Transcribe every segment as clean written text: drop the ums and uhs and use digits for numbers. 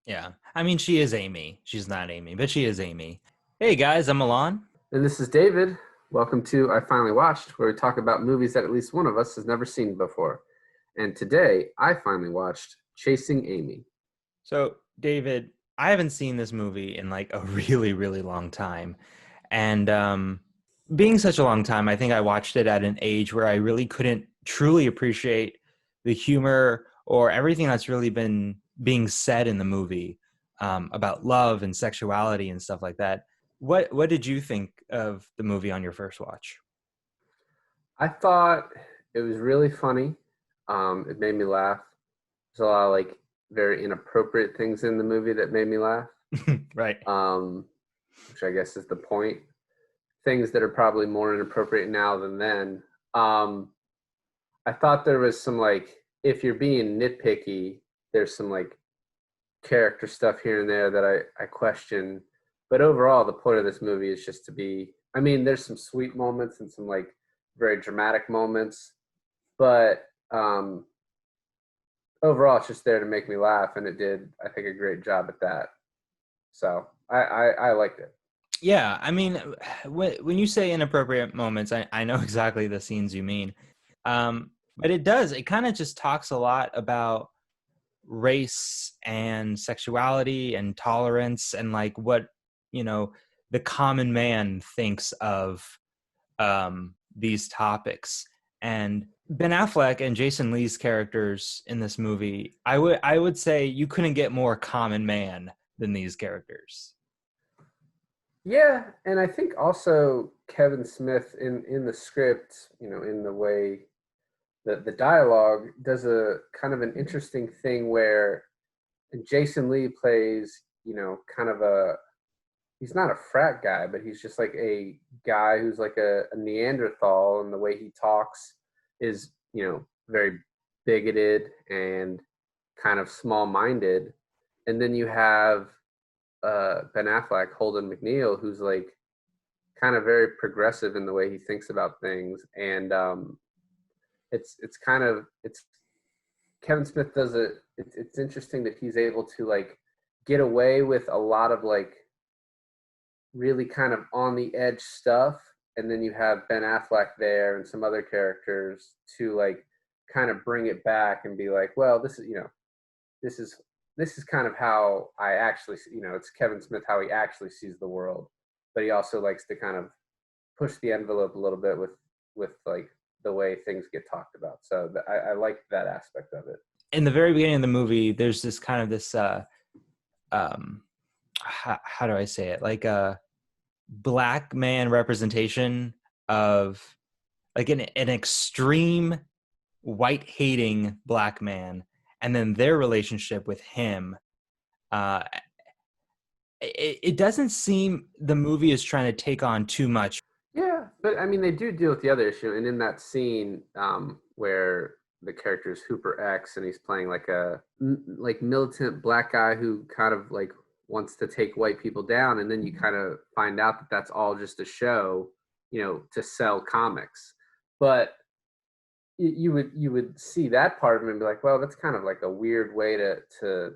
Yeah. I mean, she is Amy. She's not Amy, but she is Amy. Hey guys, I'm Alain. And this is David. Welcome to I Finally Watched, where we talk about movies that at least one of us has never seen before. And today, I finally watched Chasing Amy. So, David, I haven't seen this movie in like a really, really long time. And being such a long time, I think I watched it at an age where I really couldn't truly appreciate the humor or everything that's really been being said in the movie about love and sexuality and stuff like that. What did you think of the movie on your first watch? I thought it was really funny. It made me laugh. There's a lot of very inappropriate things in the movie that made me laugh, Right. um, which I guess is the point. Things that are probably more inappropriate now than then. Um, I thought there was some if you're being nitpicky, there's some character stuff here and there that I question. But overall, the point of this movie is just to be. I mean, there's some sweet moments and some very dramatic moments, but overall, it's just there to make me laugh, and it did, I think, a great job at that. So I liked it. Yeah, I mean, when you say inappropriate moments, I know exactly the scenes you mean. But it kind of just talks a lot about race and sexuality and tolerance and like what, you know, the common man thinks of these topics. And Ben Affleck and Jason Lee's characters in this movie, I would say you couldn't get more common man than these characters. Yeah, and I think also Kevin Smith in the script, in the way the dialogue does a kind of an interesting thing where Jason Lee plays, kind of he's not a frat guy, but he's just like a guy who's like a Neanderthal, and the way he talks is, very bigoted and kind of small-minded. And then you have Ben Affleck, Holden McNeil, who's like kind of very progressive in the way he thinks about things, and it's Kevin Smith does it. It's interesting that he's able to get away with a lot of really kind of on the edge stuff, and then you have Ben Affleck there and some other characters to kind of bring it back and be like, well, this is this is kind of how I actually, it's Kevin Smith how he actually sees the world, but he also likes to kind of push the envelope a little bit with the way things get talked about. So I like that aspect of it. In the very beginning of the movie, there's this kind of this um how do I say it? Like a black man representation of like an extreme white hating black man, and then their relationship with him. Uh, it doesn't seem the movie is trying to take on too much. Yeah, but I mean, they do deal with the other issue, and in that scene where the character is Hooper X, and he's playing like militant black guy who kind of wants to take white people down, and then you kind of find out that that's all just a show, to sell comics. But you would see that part of him and be like, well, that's kind of like a weird way to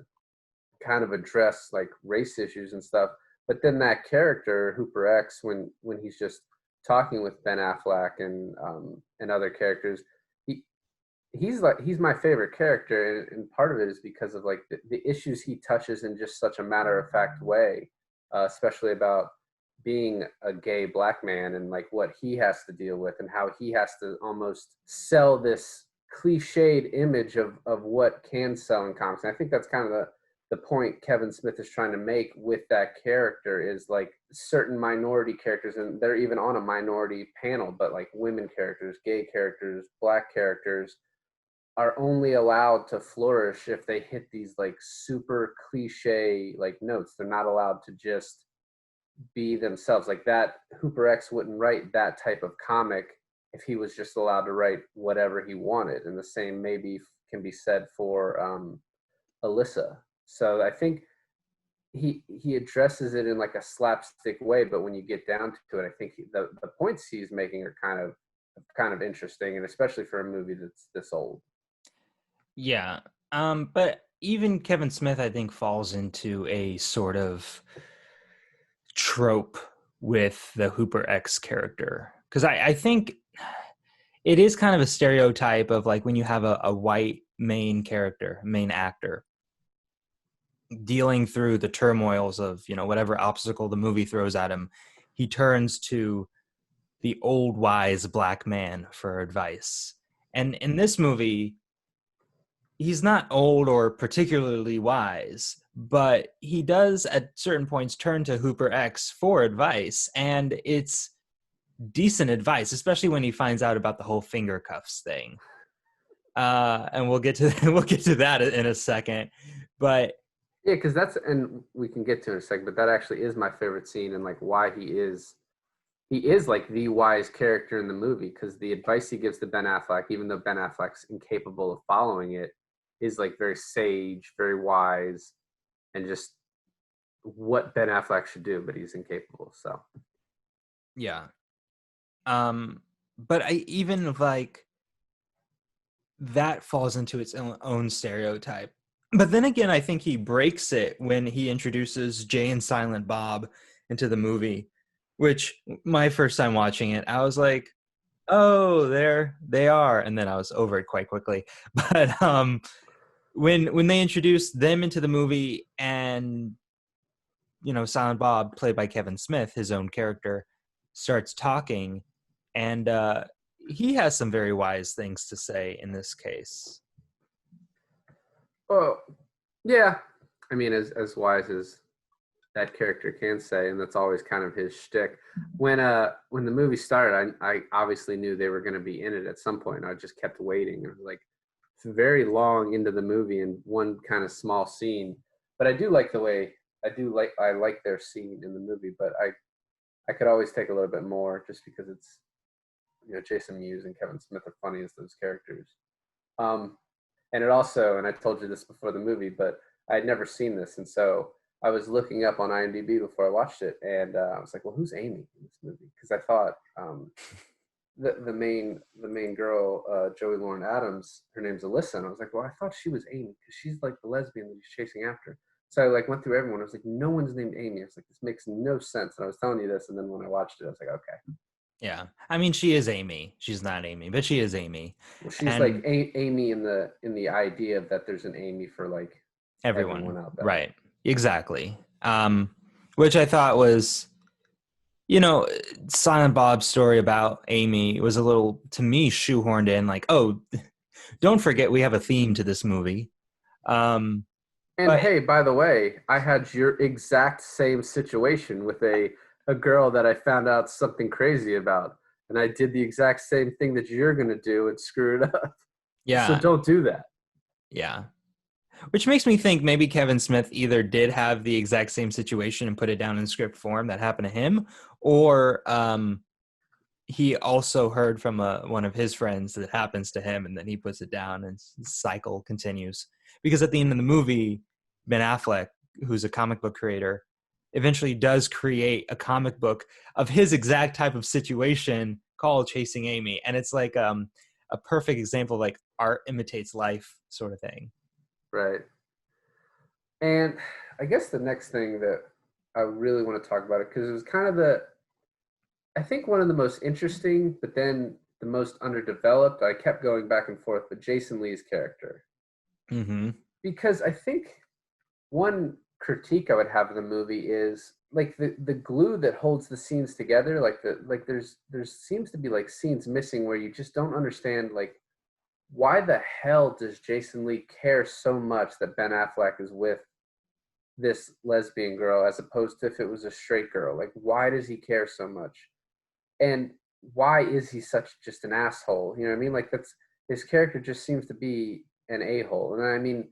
kind of address race issues and stuff. But then that character Hooper X, when he's just talking with Ben Affleck and other characters, he he's my favorite character, and part of it is because of the issues he touches in just such a matter of fact way, especially about being a gay black man and what he has to deal with and how he has to almost sell this cliched image of what can sell in comics. And I think that's kind of the point Kevin Smith is trying to make with that character is certain minority characters, and they're even on a minority panel, but women characters, gay characters, black characters are only allowed to flourish if they hit these super cliche notes. They're not allowed to just be themselves. Like that Hooper X wouldn't write that type of comic if he was just allowed to write whatever he wanted. And the same maybe can be said for Alyssa. So I think he addresses it in a slapstick way, but when you get down to it, I think the points he's making are kind of interesting, and especially for a movie that's this old. Yeah. But even Kevin Smith, I think, falls into a sort of trope with the Hooper X character. Because I think it is kind of a stereotype of like when you have a white main character, main actor, dealing through the turmoils of, whatever obstacle the movie throws at him, he turns to the old wise black man for advice. And in this movie, he's not old or particularly wise, but he does at certain points turn to Hooper X for advice, and it's decent advice, especially when he finds out about the whole finger cuffs thing. And we'll get to that in a second. But yeah, because that's, and we can get to it in a second, but that actually is my favorite scene, and like why he is like the wise character in the movie, because the advice he gives to Ben Affleck, even though Ben Affleck's incapable of following it, is like very sage, very wise, and just what Ben Affleck should do, but he's incapable. So yeah. But I even like that falls into its own stereotype. But then again, I think he breaks it when he introduces Jay and Silent Bob into the movie, which my first time watching it, I was like, oh, there they are. And then I was over it quite quickly. But when they introduced them into the movie, and Silent Bob, played by Kevin Smith, his own character, starts talking, and he has some very wise things to say in this case. well, yeah, I mean, as wise as that character can say, and that's always kind of his shtick. When the movie started, I obviously knew they were going to be in it at some point. I just kept waiting. It was like it's very long into the movie and one kind of small scene. But I do like the way I like their scene in the movie. But I could always take a little bit more, just because it's Jason Mewes and Kevin Smith are funny as those characters. And it also, and I told you this before the movie, but I had never seen this, and so I was looking up on IMDb before I watched it, and I was like, "Well, who's Amy in this movie?" Because I thought the main girl, Joey Lauren Adams, her name's Alyssa, and I was like, "Well, I thought she was Amy because she's like the lesbian that he's chasing after." So I like went through everyone. I was like, "No one's named Amy." I was like, "This makes no sense." And I was telling you this, and then when I watched it, I was like, "Okay." Yeah, I mean, she is Amy. She's not Amy, but she is Amy. Well, she's And like Amy in the idea that there's an Amy for like everyone out there, right? Exactly. Which I thought was, Silent Bob's story about Amy was a little, to me, shoehorned in. Like, oh, don't forget we have a theme to this movie. And but, hey, by the way, I had your exact same situation with a girl that I found out something crazy about, and I did the exact same thing that you're gonna do and screw it up. yeah, So don't do that. yeah. Which makes me think maybe Kevin Smith either did have the exact same situation and put it down in script form that happened to him, or he also heard from one of his friends that happens to him, and then he puts it down, and the cycle continues. Because at the end of the movie, Ben Affleck, who's a comic book creator, eventually does create a comic book of his exact type of situation called Chasing Amy, and it's like a perfect example of like art imitates life sort of thing. Right. And I guess the next thing that I really want to talk about it, because it was kind of I think one of the most interesting, but then the most underdeveloped. I kept going back and forth, but Jason Lee's character. Mm-hmm. Because I think one critique I would have of the movie is like the glue that holds the scenes together. Like there's seems to be like scenes missing where you just don't understand like why the hell does Jason Lee care so much that Ben Affleck is with this lesbian girl as opposed to if it was a straight girl? Like, why does he care so much? And why is he such just an asshole? You know what I mean? Like, that's his character just seems to be an a-hole. And I mean,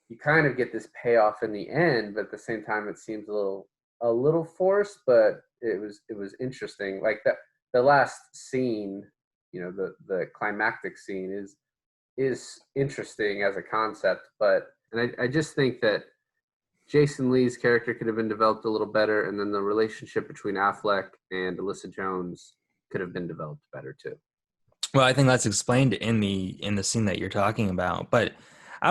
you kind of get this payoff in the end, but at the same time, it seems a little forced. But it was interesting. Like that, the last scene, the climactic scene is interesting as a concept, but and I just think that Jason Lee's character could have been developed a little better, and then the relationship between Affleck and Alyssa Jones could have been developed better too. Well, I think that's explained in the scene that you're talking about, but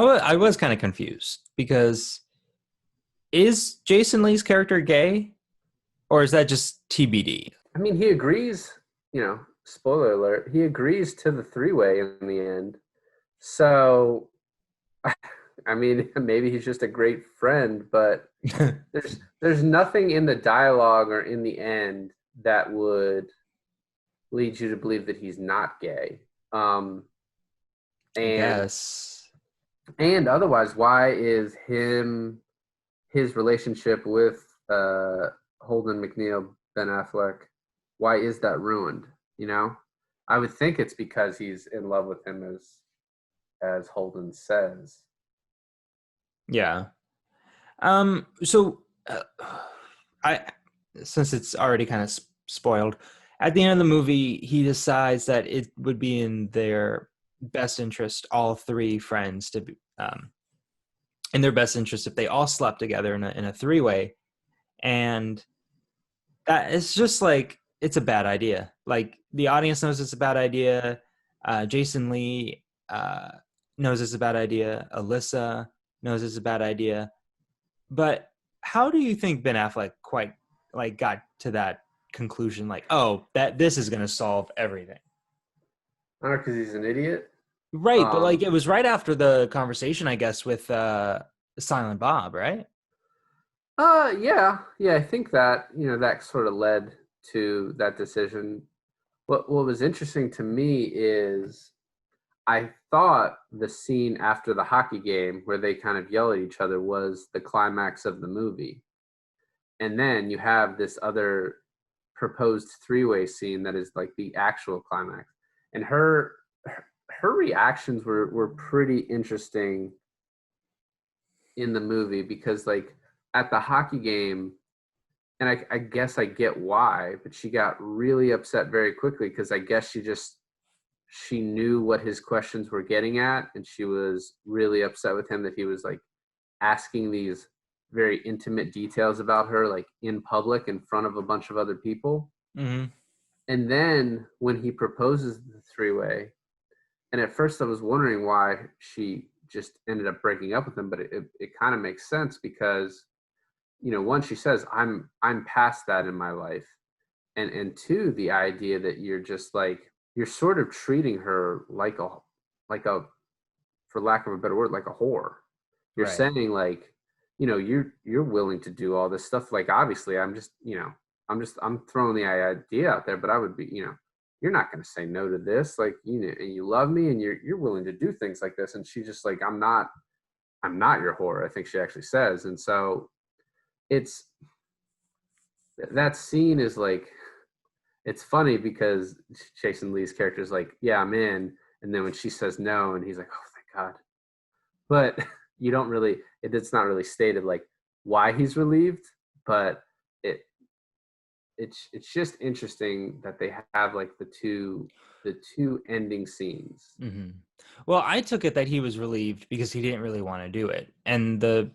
I was kind of confused because is Jason Lee's character gay or is that just TBD? I mean, he agrees, spoiler alert, he agrees to the three-way in the end. So, I mean, maybe he's just a great friend, but there's nothing in the dialogue or in the end that would lead you to believe that he's not gay. I And guess. and otherwise, why is his relationship with Holden McNeil, Ben Affleck, why is that ruined? You know, I would think it's because he's in love with him, as Holden says. Yeah. So I since it's already kind of spoiled, at the end of the movie, he decides that it would be in their best interest, all three friends to be in their best interest if they all slept together in a three-way, and that it's just like it's a bad idea. Like the audience knows it's a bad idea. Jason Lee knows it's a bad idea. Alyssa knows it's a bad idea. But how do you think Ben Affleck quite like got to that conclusion? Like, oh, that this is going to solve everything, I don't know, because he's an idiot. right? But like, Um, it was right after the conversation, I guess, with Silent Bob, right? yeah, I think that that sort of led to that decision. What was interesting to me is I thought the scene after the hockey game where they kind of yell at each other was the climax of the movie. And then you have this other proposed three-way scene that is like the actual climax. And her reactions were pretty interesting in the movie because like at the hockey game, and I guess I get why, but she got really upset very quickly because I guess she knew what his questions were getting at, and she was really upset with him that he was like asking these very intimate details about her like in public in front of a bunch of other people. Mm-hmm. And then when he proposes the three-way, and at first I was wondering why she just ended up breaking up with him, but it kind of makes sense because one, she says I'm past that in my life, and two, the idea that you're just like you're sort of treating her like a for lack of a better word, like a whore. You're Right. saying like, you're willing to do all this stuff. Like obviously, I'm throwing the idea out there, but I would be, you're not going to say no to this. Like, and you love me, and you're willing to do things like this. And she's just like, I'm not your whore. I think she actually says, and so it's that scene is like it's funny because Jason Lee's character is like, yeah, I'm in, and then when she says no, and he's like, oh thank God, but you don't really it's not really stated like why he's relieved, but it it's just interesting that they have like the two ending scenes. Mm-hmm. Well, I took it that he was relieved because he didn't really want to do it, and the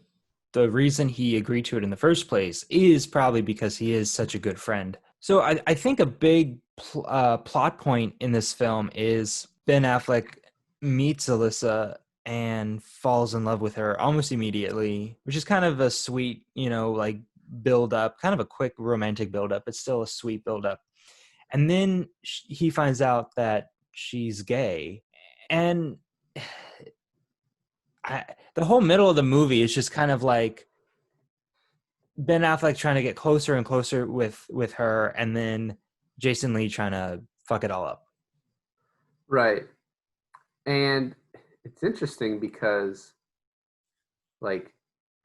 reason he agreed to it in the first place is probably because he is such a good friend. So I think a big plot point in this film is Ben Affleck meets Alyssa and falls in love with her almost immediately, which is kind of a sweet, like build up, kind of a quick romantic build up. It's still a sweet build up. And then he finds out that she's gay. And the whole middle of the movie is just kind of like Ben Affleck trying to get closer and closer with her, and then Jason Lee trying to fuck it all up. Right. And it's interesting because like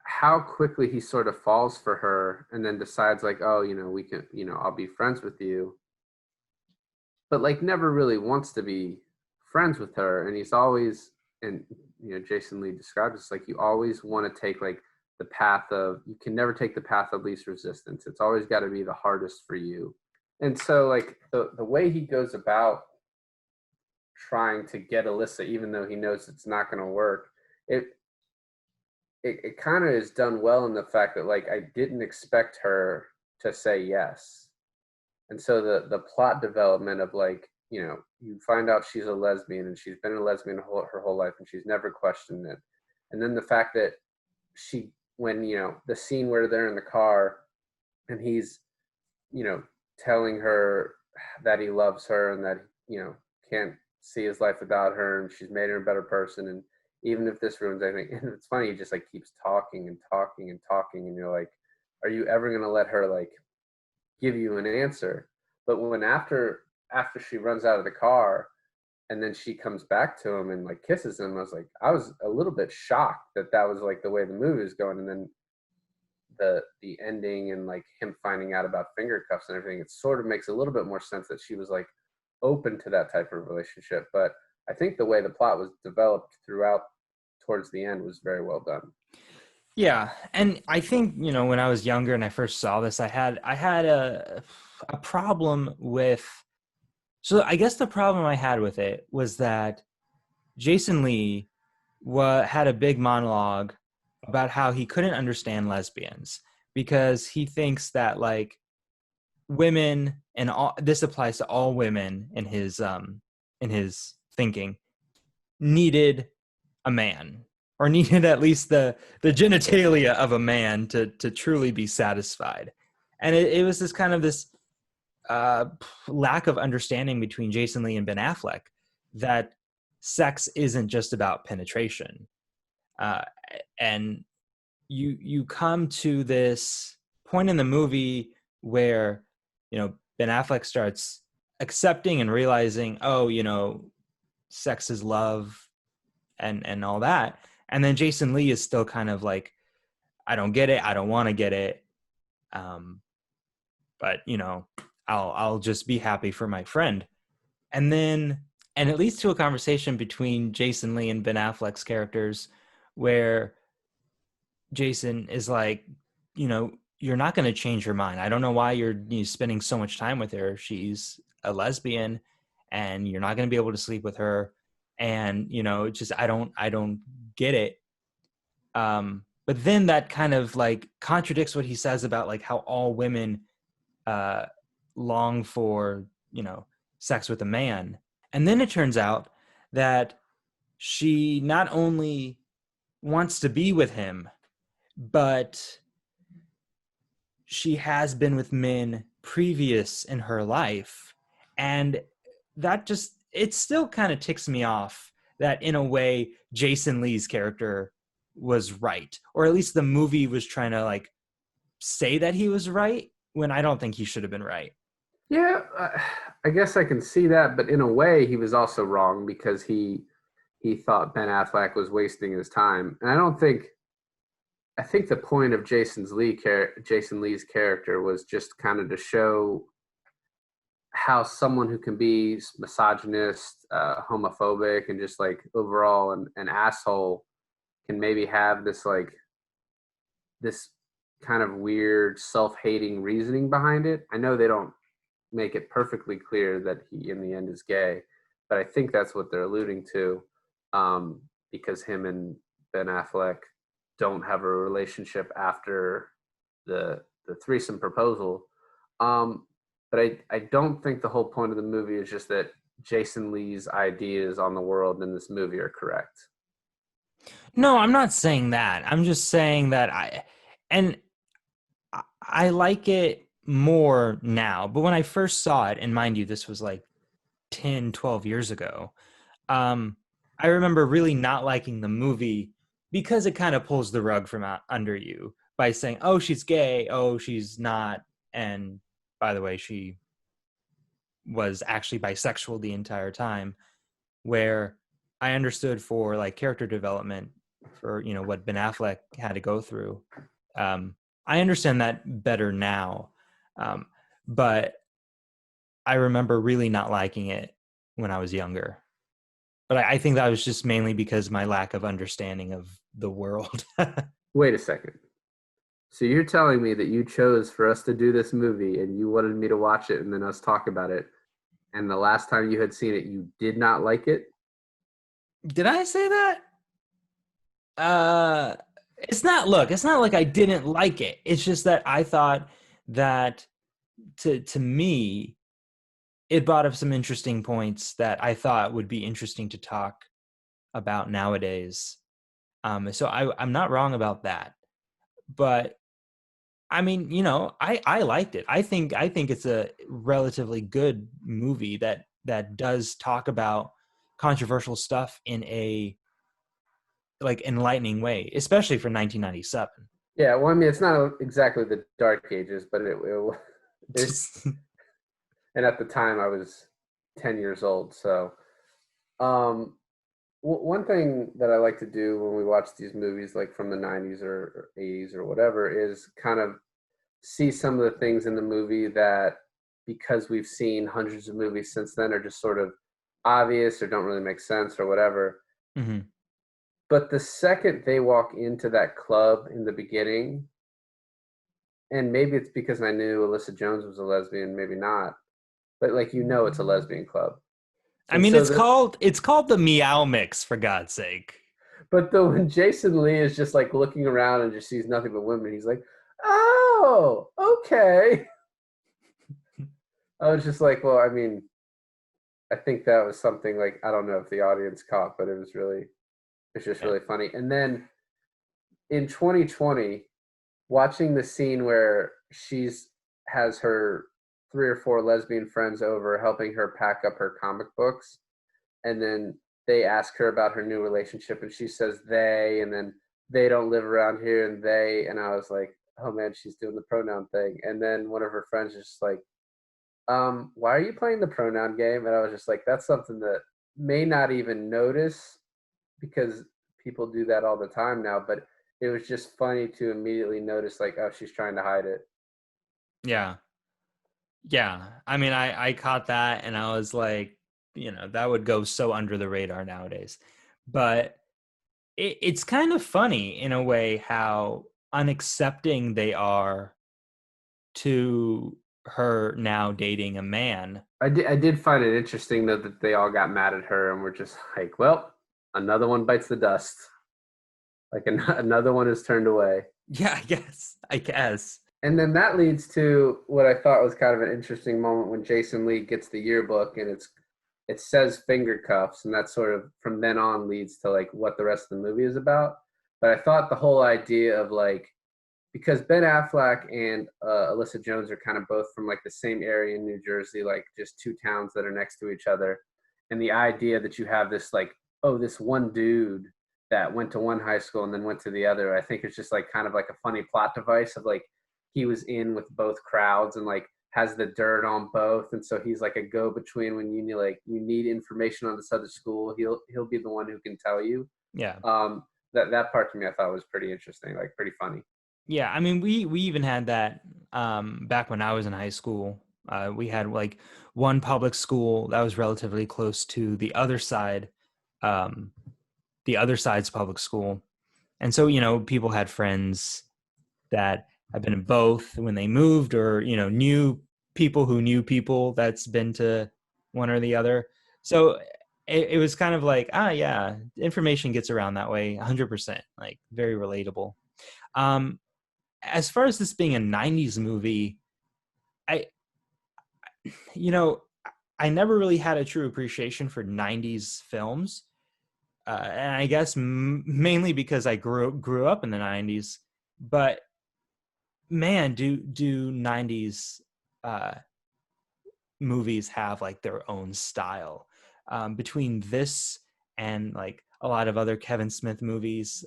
how quickly he sort of falls for her and then decides like, oh, we can, I'll be friends with you, but like never really wants to be friends with her. And he's always, and Jason Lee describes this like you always want to take like the path of, you can never take the path of least resistance. It's always got to be the hardest for you. And so like the way he goes about trying to get Alyssa, even though he knows it's not going to work, it it kind of is done well in the fact that like I didn't expect her to say yes. And so the plot development of like, you find out she's a lesbian and she's been a lesbian her whole life and she's never questioned it. And then the fact that when, the scene where they're in the car and he's, telling her that he loves her and that, can't see his life without her and she's made her a better person. And even if this ruins anything, and it's funny, he just like keeps talking and talking and talking. And you're like, are you ever going to let her like give you an answer? But when after she runs out of the car and then she comes back to him and like kisses him, I was a little bit shocked that was like the way the movie was going. And then the ending and like him finding out about finger cuffs and everything, it sort of makes a little bit more sense that she was like open to that type of relationship. But I think the way the plot was developed throughout towards the end was very well done. Yeah, and I think, when I was younger and I first saw this, I had a problem with. So I guess the problem I had with it was that Jason Lee had a big monologue about how he couldn't understand lesbians because he thinks that like women, and this applies to all women in his thinking, needed a man, or needed at least the genitalia of a man to truly be satisfied. And it was this kind of this lack of understanding between Jason Lee and Ben Affleck that sex isn't just about penetration. And you come to this point in the movie where, Ben Affleck starts accepting and realizing, oh, sex is love and all that. And then Jason Lee is still kind of like, I don't get it. I don't want to get it. But I'll just be happy for my friend. And it leads to a conversation between Jason Lee and Ben Affleck's characters where Jason is like, you're not going to change her mind. I don't know why you're spending so much time with her. She's a lesbian and you're not going to be able to sleep with her. And, just, I don't get it. But then that kind of like contradicts what he says about like how all women long for, sex with a man. And then it turns out that she not only wants to be with him, but she has been with men previous in her life. And that just, it still kind of ticks me off that in a way Jason Lee's character was right, or at least the movie was trying to like say that he was right when I don't think he should have been right. Yeah, I guess I can see that, but in a way he was also wrong because he thought Ben Affleck was wasting his time. And I think the point of Jason Lee's character was just kind of to show how someone who can be misogynist, homophobic, and just like overall an asshole can maybe have this kind of weird self-hating reasoning behind it. I know they don't make it perfectly clear that he in the end is gay, but I think that's what they're alluding to, because him and Ben Affleck don't have a relationship after the threesome proposal. But I don't think the whole point of the movie is just that Jason Lee's ideas on the world in this movie are correct. No, I'm not saying that. I'm just saying that I like it more now. But when I first saw it, and mind you, this was like 10, 12 years ago, I remember really not liking the movie because it kind of pulls the rug from under you by saying, oh, she's gay, oh, she's not, and by the way, she was actually bisexual the entire time, where I understood for like character development for, what Ben Affleck had to go through. I understand that better now. But I remember really not liking it when I was younger. But I think that was just mainly because my lack of understanding of the world. Wait a second. So you're telling me that you chose for us to do this movie and you wanted me to watch it and then us talk about it, and the last time you had seen it, you did not like it? Did I say that? It's not like I didn't like it. It's just that I thought that to me, it brought up some interesting points that I thought would be interesting to talk about nowadays. So I'm not wrong about that. But I mean, I liked it. I think it's a relatively good movie that does talk about controversial stuff in a like enlightening way, especially for 1997. Yeah, well, I mean, it's not exactly the Dark Ages, but it and at the time I was 10 years old. So, um, one thing that I like to do when we watch these movies, like from the 90s or 80s or whatever, is kind of see some of the things in the movie that, because we've seen hundreds of movies since then, are just sort of obvious or don't really make sense or whatever. Hmm. But the second they walk into that club in the beginning, and maybe it's because I knew Alyssa Jones was a lesbian, maybe not, but like it's a lesbian club. I And mean, so it's called the Meow Mix, for God's sake. but when Jason Lee is just like looking around and just sees nothing but women, he's like, "Oh, okay." I was just like, well, I mean, I think that was something like, I don't know if the audience caught, but it's just Yeah. really funny. And then in 2020, watching the scene where she's has her 3 or 4 lesbian friends over helping her pack up her comic books, and then they ask her about her new relationship, and she says they, and then they don't live around here, and they, and I was like, oh man, she's doing the pronoun thing. And then one of her friends is just like, why are you playing the pronoun game? And I was just like, that's something that may not even notice because people do that all the time now, but it was just funny to immediately notice like, oh, she's trying to hide it. Yeah. Yeah. I mean, I caught that and I was like, that would go so under the radar nowadays. But it's kind of funny in a way how unaccepting they are to her now dating a man. I did find it interesting though that they all got mad at her and were just like, well, another one bites the dust. Like another one is turned away. Yeah, I guess. I guess. And then that leads to what I thought was kind of an interesting moment when Jason Lee gets the yearbook and it says finger cuffs, and that sort of from then on leads to like what the rest of the movie is about. But I thought the whole idea of like, because Ben Affleck and Alyssa Jones are kind of both from like the same area in New Jersey, like just 2 towns that are next to each other, and the idea that you have this like, oh, this one dude that went to one high school and then went to the other, I think it's just like kind of like a funny plot device of like he was in with both crowds and like has the dirt on both, and so he's like a go between when you need information on this other school, he'll be the one who can tell you. Yeah. That part to me I thought was pretty interesting, like pretty funny. Yeah, I mean, we even had that back when I was in high school. We had like one public school that was relatively close to um, the other side's public school, and so people had friends that had been in both when they moved, or knew people who knew people that's been to one or the other. So it was kind of like, yeah, information gets around that way, 100%, like very relatable. Um, as far as this being a 90s movie, I you know I never really had a true appreciation for 90s films, and I guess mainly because I grew up in the 90s. But man, do 90s uh, movies have like their own style. Between this and like a lot of other Kevin Smith movies,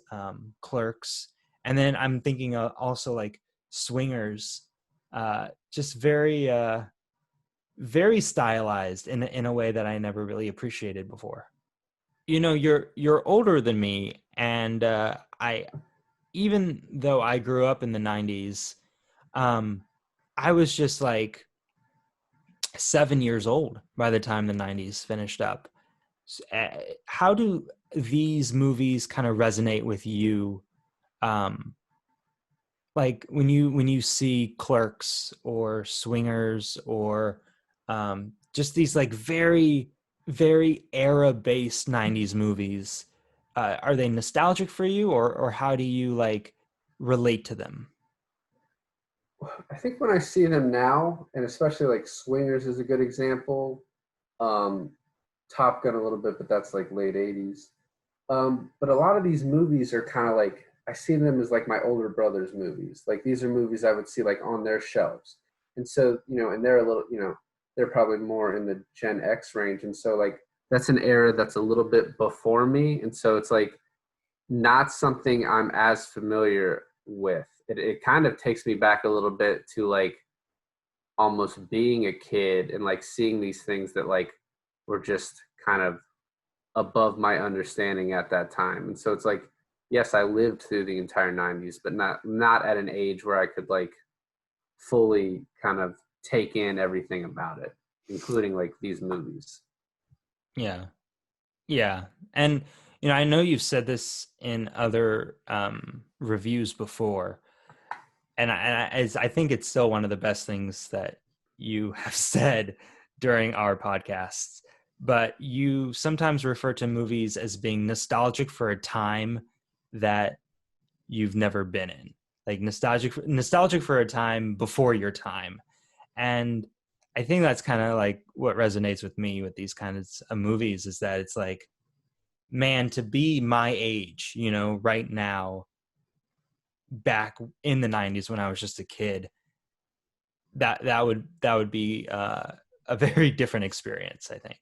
Clerks, and then I'm thinking also like Swingers, just very stylized in a way that I never really appreciated before. You're older than me, and I even though I grew up in the 90s, um, I was just like 7 years old by the time the 90s finished up. How do these movies kind of resonate with you? Um, like when you see Clerks or Swingers or just these like very very era based 90s movies, are they nostalgic for you, or how do you like relate to them? I think when I see them now, and especially like Swingers is a good example. Um, Top Gun a little bit, but that's like late '80s. But a lot of these movies are kind of like, I see them as like my older brother's movies. Like these are movies I would see like on their shelves. And so, and they're a little, they're probably more in the Gen X range. And so like that's an era that's a little bit before me. And so it's like not something I'm as familiar with. It kind of takes me back a little bit to like almost being a kid and like seeing these things that like were just kind of above my understanding at that time. And so it's like, yes, I lived through the entire 90s, but not at an age where I could like fully kind of take in everything about it, including like these movies. Yeah. Yeah. And, I know you've said this in other reviews before, and I think it's still one of the best things that you have said during our podcasts. But you sometimes refer to movies as being nostalgic for a time that you've never been in, like nostalgic for a time before your time. And I think that's kind of like what resonates with me with these kinds of movies, is that it's like, man, to be my age, right now, back in the 90s when I was just a kid, that would be a very different experience, I think.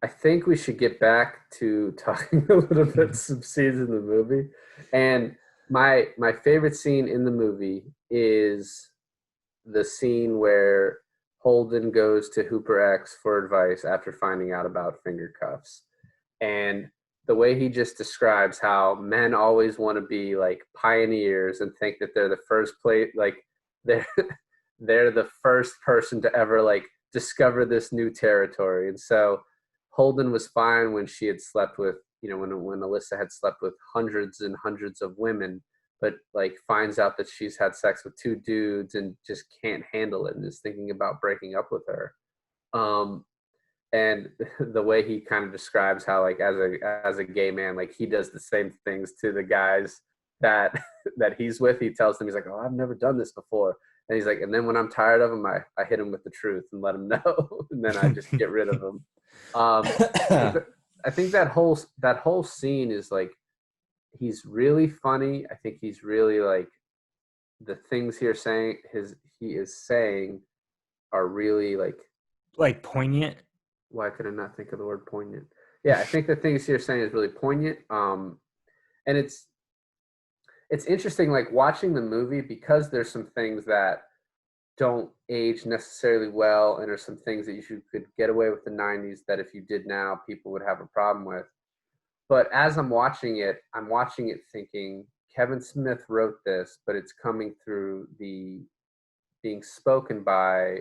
I think we should get back to talking a little bit some scenes in the movie. And my favorite scene in the movie is the scene where Holden goes to Hooper X for advice after finding out about finger cuffs. And the way he just describes how men always want to be like pioneers and think that they're the first place, like they're they're the first person to ever like discover this new territory. And so Holden was fine when she had slept with, when Alyssa had slept with hundreds and hundreds of women, but like finds out that she's had sex with two dudes and just can't handle it and is thinking about breaking up with her. And the way he kind of describes how like as a gay man, like he does the same things to the guys that that he's with. He tells them, he's like, oh, I've never done this before. And he's like, and then when I'm tired of him, I hit him with the truth and let him know. And then I just get rid of him. I think that whole scene is like, he's really funny. I think he's really like, the things he is saying are really like poignant. Why could I not think of the word poignant? Yeah, I think the things you're saying is really poignant. And it's interesting, like watching the movie, because there's some things that don't age necessarily well, and there's some things that you could get away with the 90s that if you did now, people would have a problem with. But as I'm watching it thinking, Kevin Smith wrote this, but it's coming through being spoken by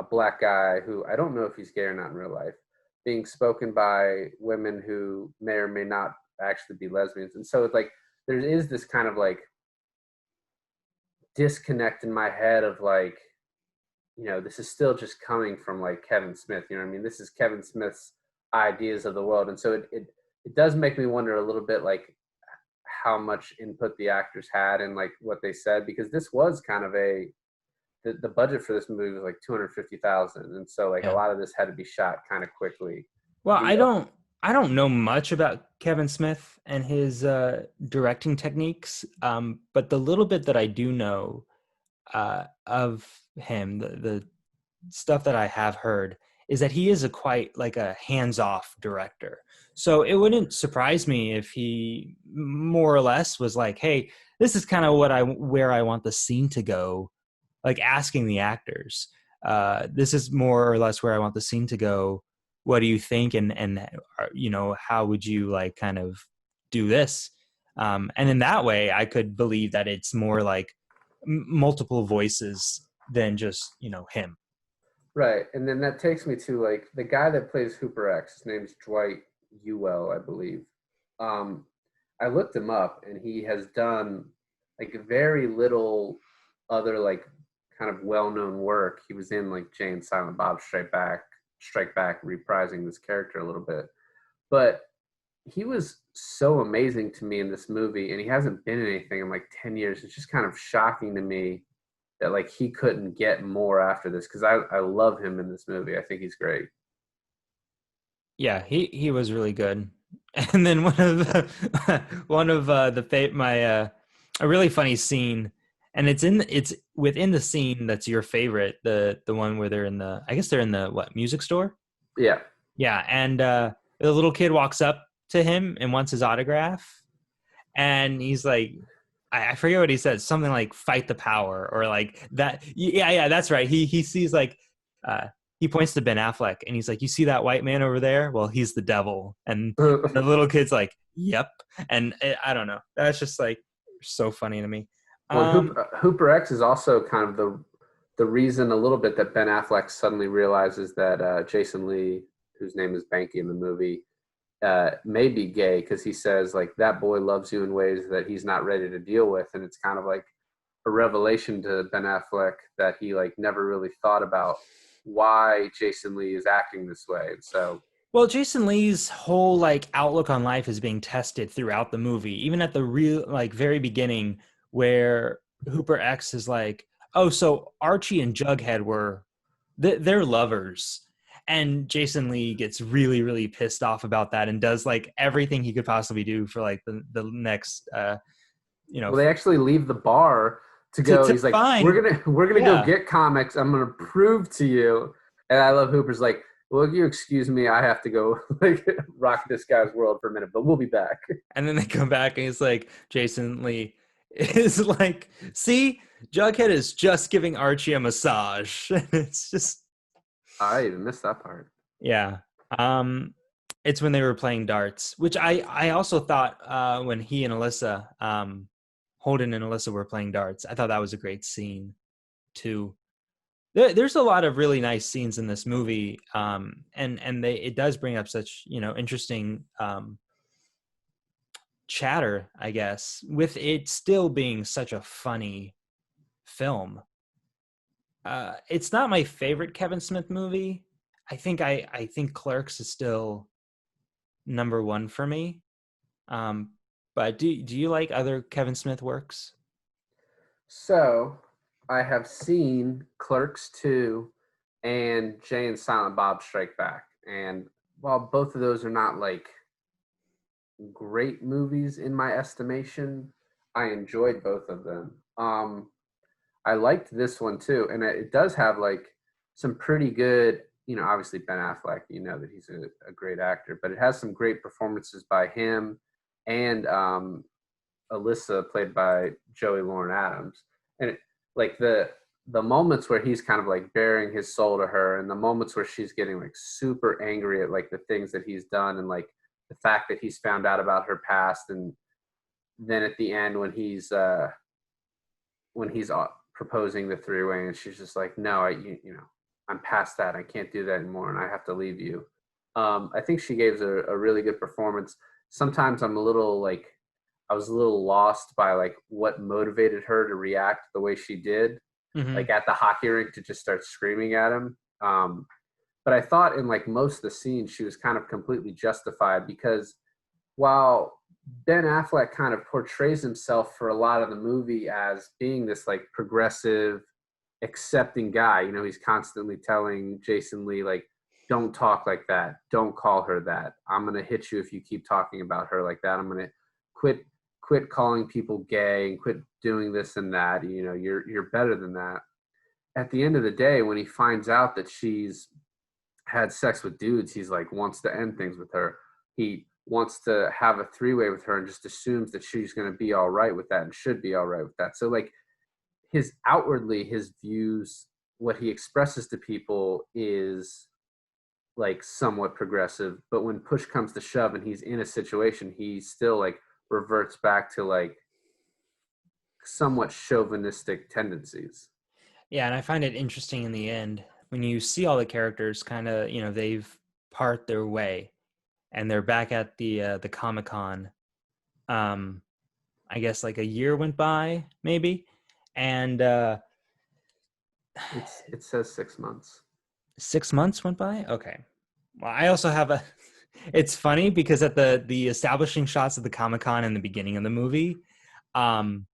a black guy who, I don't know if he's gay or not in real life, being spoken by women who may or may not actually be lesbians. And so it's like, there is this kind of like disconnect in my head of like, this is still just coming from like Kevin Smith, you know what I mean? This is Kevin Smith's ideas of the world. And so it does make me wonder a little bit like how much input the actors had and like what they said, because this was kind of the budget for this movie was like $250,000, and so like a lot of this had to be shot kind of quickly. Well, I don't know much about Kevin Smith and his directing techniques, but the little bit that I do know of him, the stuff that I have heard, is that he is quite like a hands-off director. So it wouldn't surprise me if he more or less was like, "Hey, this is kind of where I want the scene to go." Like asking the actors, this is more or less where I want the scene to go. What do you think? And how would you like kind of do this? And in that way, I could believe that it's more like multiple voices than just, him. Right. And then that takes me to like the guy that plays Hooper X. His name's Dwight Ewell, I believe. I looked him up, and he has done like very little other like kind of well-known work. He was in like Jay and Silent Bob Strike Back, reprising this character a little bit. But he was so amazing to me in this movie, and he hasn't been in anything in like 10 years. It's just kind of shocking to me that like he couldn't get more after this, because I love him in this movie. I think he's great. Yeah, he was really good. And then one of the one of the my a really funny scene, and it's within the scene that's your favorite, the one where they're in the, I guess they're in the what, music store. Yeah. Yeah, and the little kid walks up to him and wants his autograph, and he's like, I forget what he says, something like "fight the power" or like that. Yeah, yeah, that's right. He sees like uh, he points to Ben Affleck and he's like, "You see that white man over there? Well, he's the devil." And the little kid's like, "Yep." And I don't know. That's just like so funny to me. Well, and Um, Hooper X is also kind of the reason a little bit that Ben Affleck suddenly realizes that Jason Lee, whose name is Banky in the movie, may be gay, because he says like that boy loves you in ways that he's not ready to deal with, and it's kind of like a revelation to Ben Affleck that he like never really thought about why Jason Lee is acting this way, and so Well, Jason Lee's whole like outlook on life is being tested throughout the movie, even at the real like very beginning, where Hooper X is like, "Oh, so Archie and Jughead were they're lovers," and Jason Lee gets really really pissed off about that and does like everything he could possibly do for like the next you know well, they actually leave the bar to to go. He's like, find we're gonna go yeah. get comics. I'm gonna prove to you. And I love Hooper's like, well, if you excuse me, I have to go like rock this guy's world for a minute, but we'll be back. And then they come back and he's like, Jason Lee is like, see, Jughead is just giving Archie a massage. It's just, I even missed that part. yeah. Um, it's when they were playing darts, which I also thought when he and Alyssa, Holden and Alyssa were playing darts, I thought that was a great scene too. There's a lot of really nice scenes in this movie, and it does bring up such interesting chatter, I guess, with it still being such a funny film. It's not my favorite Kevin Smith movie. I think Clerks is still number one for me. Um, but do you like other Kevin Smith works? So I have seen Clerks 2 and Jay and Silent Bob Strike Back. And while both of those are not like great movies in my estimation, I enjoyed both of them. I liked this one too, and it does have like some pretty good, obviously Ben Affleck, that he's a great actor, but it has some great performances by him and Alyssa, played by Joey Lauren Adams, and like the moments where he's kind of like bearing his soul to her, and the moments where she's getting like super angry at like the things that he's done, and like the fact that he's found out about her past, and then at the end when he's proposing the three-way and she's just like, no, I'm past that, I can't do that anymore, and I have to leave you. I think she gave a really good performance. Sometimes I was a little lost by like what motivated her to react the way she did, Mm-hmm. like at the hockey rink, to just start screaming at him. But I thought in like most of the scenes she was kind of completely justified, because while Ben Affleck kind of portrays himself for a lot of the movie as being this like progressive, accepting guy, he's constantly telling Jason Lee like, don't talk like that, don't call her that, I'm gonna hit you if you keep talking about her like that, I'm gonna quit calling people gay and quit doing this and that, you're better than that. At the end of the day, when he finds out that she's had sex with dudes, he's like wants to end things with her. He wants to have a three-way with her and just assumes that she's going to be all right with that and should be all right with that. So like his views, what he expresses to people is like somewhat progressive, but when push comes to shove and he's in a situation, he still like reverts back to like somewhat chauvinistic tendencies. Yeah, and I find it interesting in the end when you see all the characters kind of, they've part their way and they're back at the Comic-Con. I guess like a year went by maybe, and It says 6 months. 6 months went by. Okay. Well, I also have a. It's funny because at the establishing shots of the Comic-Con in the beginning of the movie, um,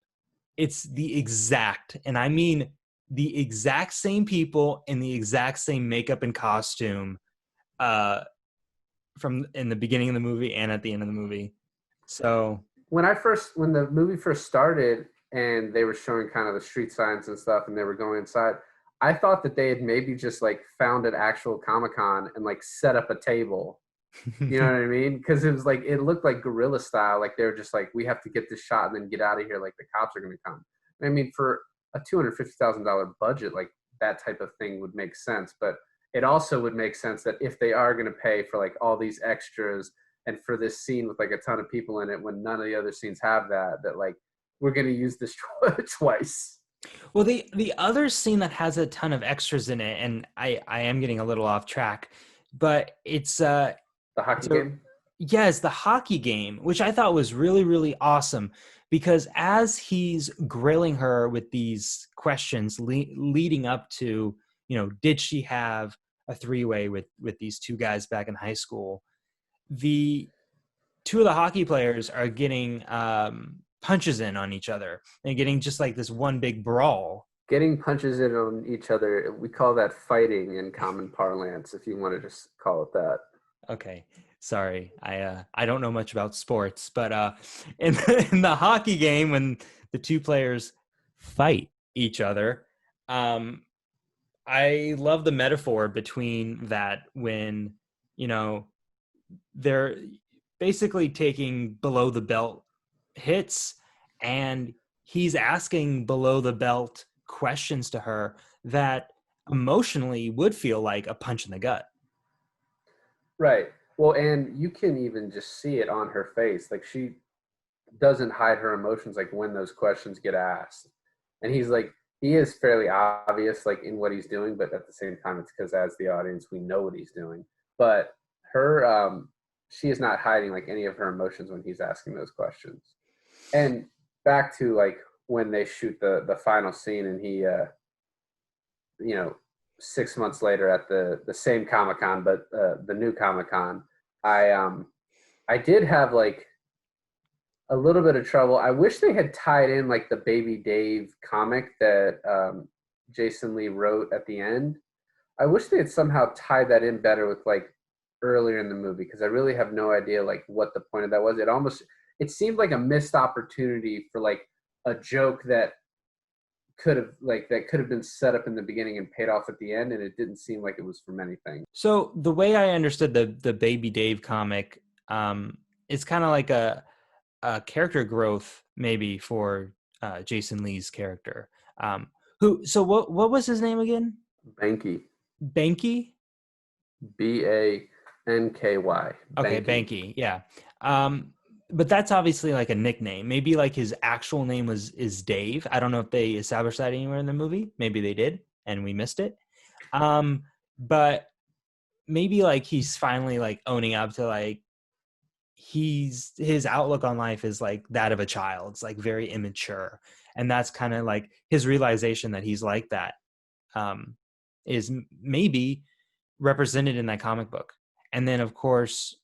it's the exact, and I mean the exact same people in the exact same makeup and costume, uh, from in the beginning of the movie and at the end of the movie. So when the movie first started and they were showing kind of the street signs and stuff and they were going inside, I thought that they had maybe just like found an actual Comic-Con and like set up a table. You know what I mean? Because it was like, it looked like guerrilla style. Like they were just like, we have to get this shot and then get out of here. Like the cops are going to come. I mean, for a $250,000 budget, like that type of thing would make sense. But it also would make sense that if they are going to pay for like all these extras and for this scene with like a ton of people in it, when none of the other scenes have that like we're going to use this twice. well, the other scene that has a ton of extras in it, and I am getting a little off track, but it's The hockey game? yes, the hockey game, which I thought was really, really awesome, because as he's grilling her with these questions leading up to, did she have a three-way with these two guys back in high school? The two of the hockey players are getting punches in on each other and getting just like this one big brawl. Getting punches in on each other, we call that fighting in common parlance, if you want to just call it that. Okay, sorry, I don't know much about sports, but in the hockey game, when the two players fight each other, I love the metaphor between that, when they're basically taking below the belt hits, and he's asking below the belt questions to her that emotionally would feel like a punch in the gut. Right. Well, and you can even just see it on her face. Like she doesn't hide her emotions like when those questions get asked. And he is fairly obvious like in what he's doing, but at the same time it's because as the audience we know what he's doing. But her she is not hiding like any of her emotions when he's asking those questions. And back to like when they shoot the final scene and he 6 months later at the same Comic-Con, but the new Comic-Con, I did have like a little bit of trouble. I wish they had tied in like the Baby Dave comic that Jason Lee wrote at the end. I wish they had somehow tied that in better with like earlier in the movie, because I really have no idea like what the point of that was. It seemed like a missed opportunity for like a joke that could have been set up in the beginning and paid off at the end, and it didn't seem like it was from anything. So the way I understood the Baby Dave comic, it's kind of like a character growth maybe for Jason Lee's character. What was his name again? Banky. Banky? Banky. Okay, Banky. Yeah. But that's obviously like a nickname. Maybe like his actual name is Dave. I don't know if they established that anywhere in the movie. Maybe they did and we missed it. But maybe like he's finally like owning up to like his outlook on life is like that of a child. It's like very immature. And that's kind of like his realization that he's like that is maybe represented in that comic book. And then of course,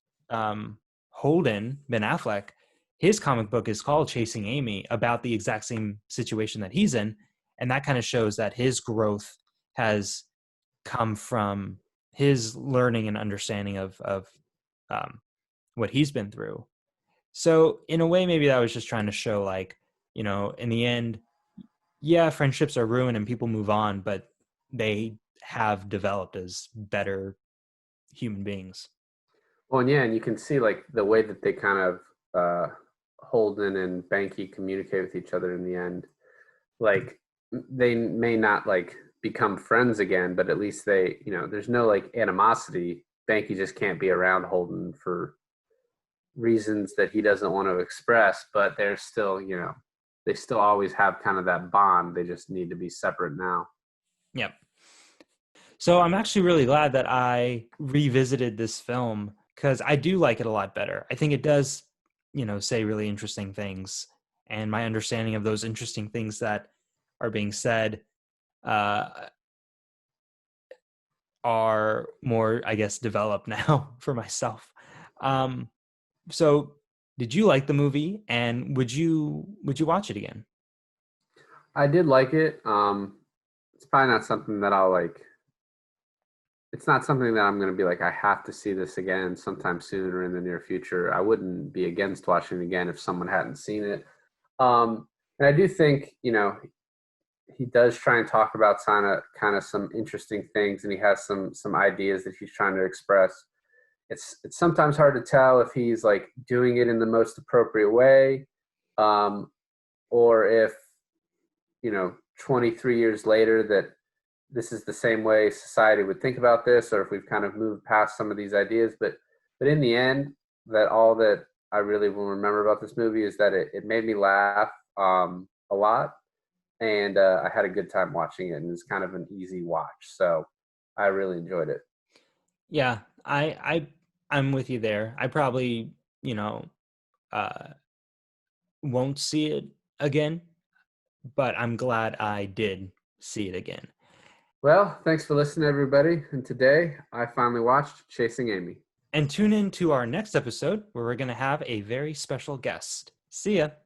Holden, Ben Affleck, his comic book is called Chasing Amy, about the exact same situation that he's in. And that kind of shows that his growth has come from his learning and understanding of what he's been through. So in a way, maybe that was just trying to show like, in the end, yeah, friendships are ruined and people move on, but they have developed as better human beings. Well, and yeah, and you can see like the way that they kind of Holden and Banky communicate with each other in the end. Like they may not like become friends again, but at least they, there's no like animosity. Banky just can't be around Holden for reasons that he doesn't want to express, but they're still, they still always have kind of that bond. They just need to be separate now. Yep. So I'm actually really glad that I revisited this film, because I do like it a lot better. I think it does, say really interesting things, and my understanding of those interesting things that are being said are more, I guess, developed now for myself. So did you like the movie, and would you watch it again? I did like it. It's probably not something that I'll like it's not something that I'm going to be like, I have to see this again sometime soon or in the near future. I wouldn't be against watching it again if someone hadn't seen it. And I do think, he does try and talk about kind of some interesting things, and he has some ideas that he's trying to express. It's sometimes hard to tell if he's like doing it in the most appropriate way, um, or if 23 years later that this is the same way society would think about this, or if we've kind of moved past some of these ideas. But in the end, that all that I really will remember about this movie is that it made me laugh a lot, and I had a good time watching it, and it's kind of an easy watch. So I really enjoyed it. Yeah, I'm with you there. I probably, uh, won't see it again, but I'm glad I did see it again. Well, thanks for listening, everybody. And today I finally watched Chasing Amy. And tune in to our next episode where we're going to have a very special guest. See ya.